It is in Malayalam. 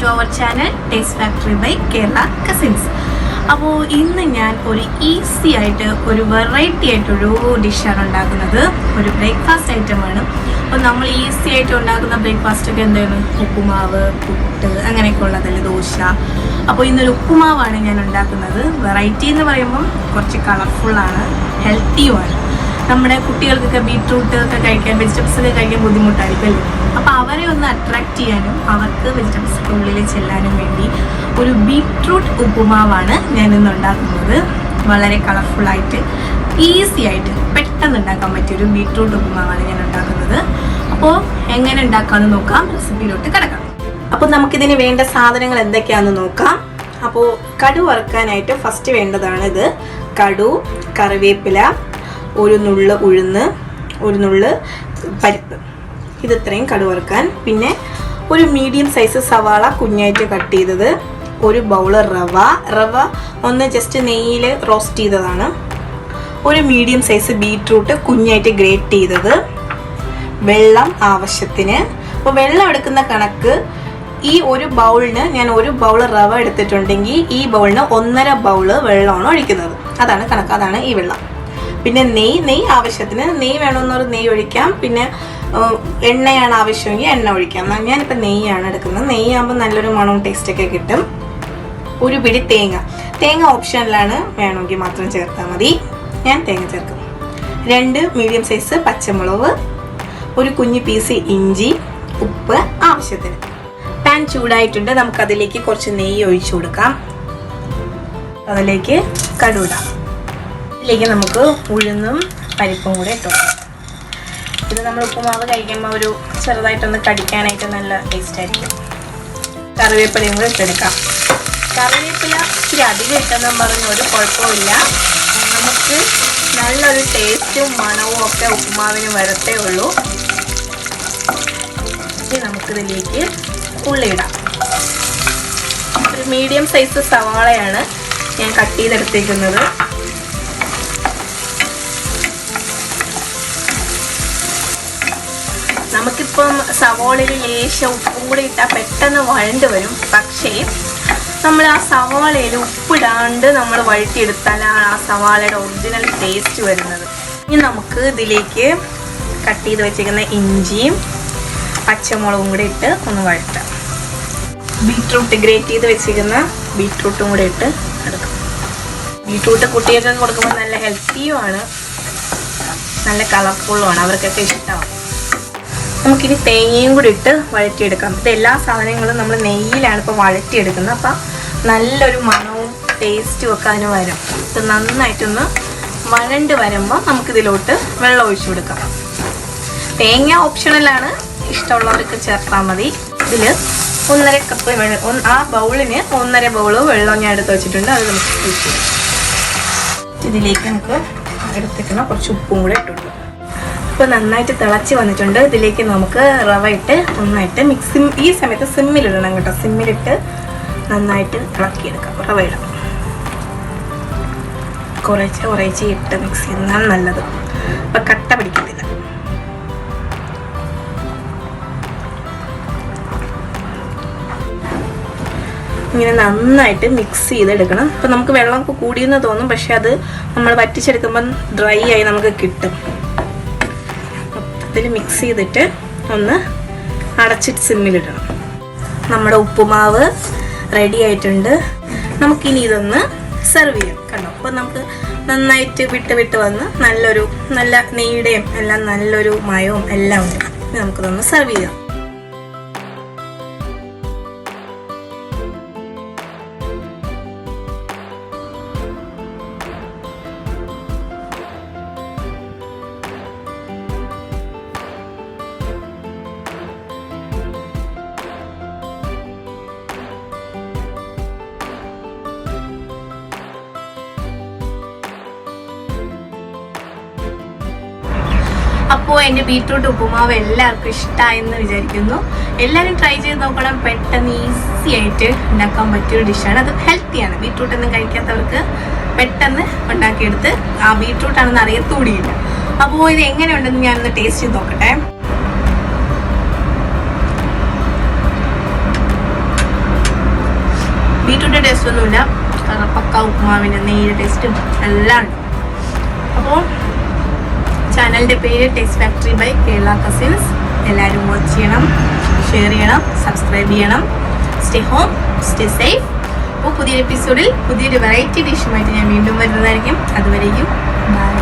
to our channel Taste Factory by Kerala Cousins. അപ്പോൾ ഇന്ന് ഞാൻ ഒരു ഈസി ആയിട്ട് ഒരു വെറൈറ്റി ആയിട്ടൊരു ഡിഷാണ് ഉണ്ടാക്കുന്നത്. ഒരു ബ്രേക്ക്ഫാസ്റ്റ് ഐറ്റമാണ്. അപ്പോൾ നമ്മൾ ഈസി ആയിട്ട് ഉണ്ടാക്കുന്ന ബ്രേക്ക്ഫാസ്റ്റൊക്കെ എന്താണ്? ഉപ്പുമാവ്, പുട്ട്, അങ്ങനെയൊക്കെ ഉള്ളതല്ലേ, ദോശ. അപ്പോൾ ഇന്നൊരു ഉപ്പുമാവാണ് ഞാൻ ഉണ്ടാക്കുന്നത്. വെറൈറ്റി എന്ന് പറയുമ്പം കുറച്ച് കളർഫുള്ളാണ്, ഹെൽത്തിയുമാണ്. നമ്മുടെ കുട്ടികൾക്കൊക്കെ ബീട്രൂട്ട് ഒക്കെ കഴിക്കാൻ, വെജിറ്റബിൾസ് ഒക്കെ കഴിക്കാൻ ബുദ്ധിമുട്ടായിരിക്കുമല്ലോ. അപ്പോൾ അവരെ ഒന്ന് അട്രാക്റ്റ് ചെയ്യാനും അവർക്ക് വെജിറ്റബിൾസിൻ്റെ ഉള്ളിൽ ചെല്ലാനും വേണ്ടി ഒരു ബീട്രൂട്ട് ഉപ്പുമാവാണ് ഞാനിന്ന് ഉണ്ടാക്കുന്നത്. വളരെ കളർഫുള്ളായിട്ട് ഈസി ആയിട്ട് പെട്ടെന്ന് ഉണ്ടാക്കാൻ പറ്റിയൊരു ബീട്രൂട്ട് ഉപ്പുമാവാണ് ഞാൻ ഉണ്ടാക്കുന്നത്. അപ്പോൾ എങ്ങനെ ഉണ്ടാക്കാമെന്ന് നോക്കാം, റെസിപ്പിയിലോട്ട് കിടക്കാം. അപ്പോൾ നമുക്കിതിന് വേണ്ട സാധനങ്ങൾ എന്തൊക്കെയാണെന്ന് നോക്കാം. അപ്പോൾ കടു വറുക്കാനായിട്ട് ഫസ്റ്റ് വേണ്ടതാണ് ഇത്. കടു, കറിവേപ്പില, ഒരു നുള്ള് ഉഴുന്ന്, ഒരു നുള്ള് പരിപ്പ്, ഇത്രയും കടു വറുക്കാൻ. പിന്നെ ഒരു മീഡിയം സൈസ് സവാള കുഞ്ഞായിട്ട് കട്ട് ചെയ്തത്, ഒരു ബൗള് റവ ഒന്ന് ജസ്റ്റ് നെയ്യിൽ റോസ്റ്റ് ചെയ്തതാണ്, ഒരു മീഡിയം സൈസ് ബീട്രൂട്ട് കുഞ്ഞായിട്ട് ഗ്രേറ്റ് ചെയ്തത്, വെള്ളം ആവശ്യത്തിന്. അപ്പോൾ വെള്ളം എടുക്കുന്ന കണക്ക് ഈ ഒരു ബൗളിന് ഞാൻ ഒരു ബൗൾ റവ എടുത്തിട്ടുണ്ടെങ്കിൽ ഈ ബൗളിന് 1.5 ബൗള് വെള്ളമാണ് ഒഴിക്കുന്നത്. അതാണ് കണക്ക്, അതാണ് ഈ വെള്ളം. പിന്നെ നെയ്യ് ആവശ്യത്തിന്, നെയ്യ് വേണമെന്നൊരു നെയ്യ് ഒഴിക്കാം. പിന്നെ എണ്ണയാണ് ആവശ്യമെങ്കിൽ എണ്ണ ഒഴിക്കാം. ഞാനിപ്പോൾ നെയ്യാണ് എടുക്കുന്നത്. നെയ്യാകുമ്പോൾ നല്ലൊരു മണവും ടേസ്റ്റൊക്കെ കിട്ടും. ഒരു പിടി തേങ്ങ ഓപ്ഷനിലാണ്, വേണമെങ്കിൽ മാത്രം ചേർത്താൽ മതി. ഞാൻ തേങ്ങ ചേർക്കും. 2 മീഡിയം സൈസ് പച്ചമുളക്, ഒരു കുഞ്ഞു പീസ് ഇഞ്ചി, ഉപ്പ് ആവശ്യത്തിന്. പാൻ ചൂടായിട്ടുണ്ട്, നമുക്കതിലേക്ക് കുറച്ച് നെയ്യ് ഒഴിച്ചു കൊടുക്കാം. അതിലേക്ക് കടുകിടാം. ഇതിലേക്ക് നമുക്ക് ഉഴുന്നും പരിപ്പും കൂടെ ഇട്ടു. ഇത് നമ്മൾ ഉപ്പുമാവ് കഴിക്കുമ്പോൾ ഒരു ചെറുതായിട്ടൊന്ന് കടിക്കാനായിട്ട് നല്ല ടേസ്റ്റ് ആയിരിക്കും. കറിവേപ്പിലയും കൂടെ ഇട്ടെടുക്കാം. കറിവേപ്പില ഇച്ചിരി അധികം ഇട്ടെന്നും പറഞ്ഞ ഒരു കുഴപ്പമില്ല. നമുക്ക് നല്ലൊരു ടേസ്റ്റും മണവും ഒക്കെ ഉപ്പുമാവിന് വരത്തേ ഉള്ളൂ. ഇനി നമുക്കിതിലേക്ക് ഉള്ളിയിടാം. ഒരു മീഡിയം സൈസ് സവാളയാണ് ഞാൻ കട്ട് ചെയ്തെടുത്തേക്കുന്നത്. നമുക്കിപ്പം സവാളയിൽ ലേശം ഉപ്പും കൂടി ഇട്ടാൽ പെട്ടെന്ന് വഴണ്ട് വരും. പക്ഷേ നമ്മൾ ആ സവാളയിൽ ഉപ്പിടാണ്ട് നമ്മൾ വഴറ്റിയെടുത്താലാണ് ആ സവാളയുടെ ഒറിജിനൽ ടേസ്റ്റ് വരുന്നത്. ഇനി നമുക്ക് ഇതിലേക്ക് കട്ട് ചെയ്ത് വെച്ചിരിക്കുന്ന ഇഞ്ചിയും പച്ചമുളകും കൂടി ഇട്ട് ഒന്ന് വഴറ്റാം. ബീട്രൂട്ട് ഗ്രേറ്റ് ചെയ്ത് വെച്ചിരിക്കുന്ന ബീട്രൂട്ടും കൂടി ഇട്ട് എടുക്കും. ബീട്രൂട്ട് കുട്ടികൾക്ക് കൊടുക്കുമ്പോൾ നല്ല ഹെൽത്തിയുമാണ്, നല്ല കളർഫുള്ളുമാണ്, അവർക്കൊക്കെ ഇഷ്ടമാണ്. നമുക്കിനി തേങ്ങയും കൂടി ഇട്ട് വഴറ്റിയെടുക്കാം. ഇത് എല്ലാ സാധനങ്ങളും നമ്മൾ നെയ്യിലാണ് ഇപ്പോൾ വഴറ്റിയെടുക്കുന്നത്. അപ്പം നല്ലൊരു മണവും ടേസ്റ്റും ഒക്കെ അതിന് വരും. ഇത് നന്നായിട്ടൊന്ന് വഴണ്ട് വരുമ്പോൾ നമുക്കിതിലോട്ട് വെള്ളം ഒഴിച്ചു കൊടുക്കാം. തേങ്ങ ഓപ്ഷണലാണ്, ഇഷ്ടമുള്ളവർക്ക് ചേർത്താൽ മതി. ഇതിൽ 1.5 കപ്പ് വെള്ളം, ആ ബൗളിന് 1.5 ബൗള് വെള്ളം ഞാൻ എടുത്ത് വെച്ചിട്ടുണ്ട്. അത് നമുക്ക് ഒഴിച്ചു കൊടുക്കാം. ഇതിലേക്ക് നമുക്ക് എടുത്തേക്കുന്ന കുറച്ച് ഉപ്പും കൂടെ ഇട്ടുണ്ട്. ഇപ്പോൾ നന്നായിട്ട് തിളച്ച് വന്നിട്ടുണ്ട്. ഇതിലേക്ക് നമുക്ക് റവ ഇട്ട് നന്നായിട്ട് ഈ സമയത്ത് സിമ്മിലിടണം കേട്ടോ. സിമ്മിലിട്ട് നന്നായിട്ട് ഇളക്കിയെടുക്കാം. റവ ഇടാം, കുറേശ്ശെ ഇട്ട് മിക്സ് ചെയ്യുന്നതാണ് നല്ലത്. അപ്പം കട്ട പിടിക്കത്തില്ല. ഇങ്ങനെ നന്നായിട്ട് മിക്സ് ചെയ്തെടുക്കണം. അപ്പം നമുക്ക് വെള്ളം കൂടിയെന്ന് തോന്നും, പക്ഷെ അത് നമ്മൾ വറ്റിച്ചെടുക്കുമ്പം ഡ്രൈ ആയി നമുക്ക് കിട്ടും. ഇതിൽ മിക്സ് ചെയ്തിട്ട് ഒന്ന് അടച്ചിട്ട് സിമ്മിലിടണം. നമ്മുടെ ഉപ്പുമാവ് റെഡി ആയിട്ടുണ്ട്. നമുക്കിനി ഇതൊന്ന് സെർവ് ചെയ്യാം. കണ്ടോ, അപ്പോൾ നമുക്ക് നന്നായിട്ട് വിട്ട് വന്ന് നല്ല നെയ്യുടെയും എല്ലാം നല്ലൊരു മയവും എല്ലാം ഉണ്ട്. നമുക്കിതൊന്ന് സെർവ് ചെയ്യാം. അപ്പോൾ എൻ്റെ ബീട്രൂട്ട് ഉപ്പുമാവ് എല്ലാവർക്കും ഇഷ്ടമായെന്ന് വിചാരിക്കുന്നു. എല്ലാവരും ട്രൈ ചെയ്ത് നോക്കണം. പെട്ടെന്ന് ഈസി ആയിട്ട് ഉണ്ടാക്കാൻ പറ്റിയൊരു ഡിഷാണ്. അത് ഹെൽത്തിയാണ്. ബീട്രൂട്ട് ഒന്നും കഴിക്കാത്തവർക്ക് പെട്ടെന്ന് ഉണ്ടാക്കിയെടുത്ത് ആ ബീട്രൂട്ടാണെന്ന് അറിയത്തൂടിയില്ല. അപ്പോൾ ഇത് എങ്ങനെയുണ്ടെന്ന് ഞാനൊന്ന് ടേസ്റ്റ് ചെയ്ത് നോക്കട്ടെ. ബീറ്റ്റൂട്ട് ടേസ്റ്റ് ഒന്നുമില്ല, കാരണം പക്ക ഉപ്മാവിൻ്റെ നെയ്യുടെ ടേസ്റ്റും എല്ലാം ഉണ്ട്. അപ്പോൾ ചാനലിൻ്റെ പേര് taste factory by Kerala cousins. എല്ലാവരും വാച്ച് ചെയ്യണം, ഷെയർ ചെയ്യണം, സബ്സ്ക്രൈബ് ചെയ്യണം. Stay home, stay safe. അപ്പോൾ പുതിയൊരു എപ്പിസോഡിൽ പുതിയൊരു വെറൈറ്റി ഡിഷുമായിട്ട് ഞാൻ വീണ്ടും വരുന്നതായിരിക്കും. അതുവരേക്കും ബൈ.